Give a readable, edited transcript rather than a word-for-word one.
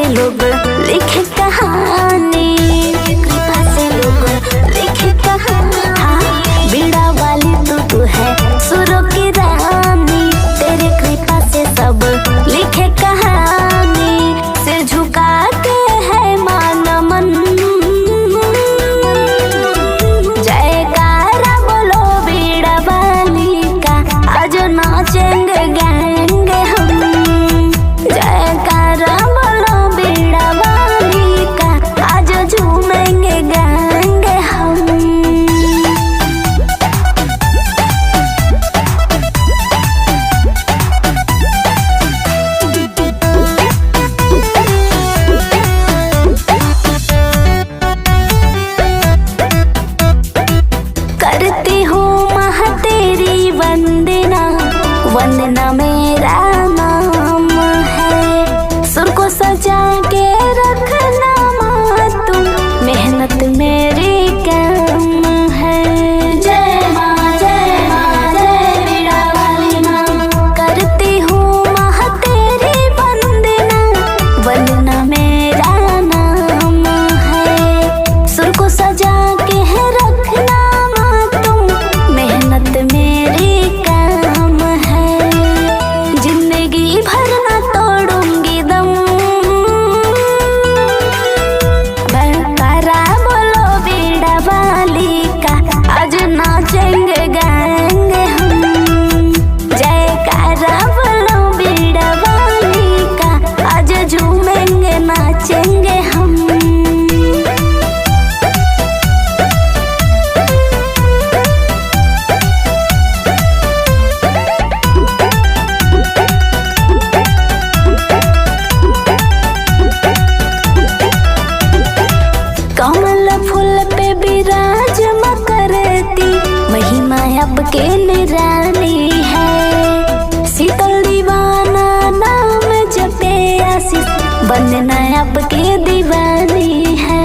लोग लिखे कहानी, कृपा से लोग लिखे कहानी। बीड़ा वाली तू है सुरों की रानी, तेरे कृपा से सब लिखे कहानी। सिर झुकाते हैं मान मन, जयकारा बोलो बीड़ा वाली का, आज नाचेंगे गाएंगे हम। जयकारा बोलो बीड़ा वाली का, आज झूमेंगे गाएंगे हम। करती हूँ माँ तेरी वंदना, वंदना मेरा नाम है। सुर को सजा के रखना माँ तुम, मेहनत मेरी काम है। जय माँ जय बीड़ा वाली माँ। करती हूँ माँ तेरी वंदना, वंदना मेरा नाम है। सुर को सजा के रखना माँ तुम, मेहनत मेरी काम है। जिंदगी भर ना तोड़ूंगी दम, जयकारा बोलो बीड़ा वाली का, आज नाचेंगे गाएंगे हम। जयकारा बोलो बीड़ा वाली का, आज झूमेंगे नाचेंगे हम। कमल फूल पे विराज करती, महिमा आपके निराली है। शीतल दीवाना नाम जपे आशीष, वंदना आपके दीवानी है।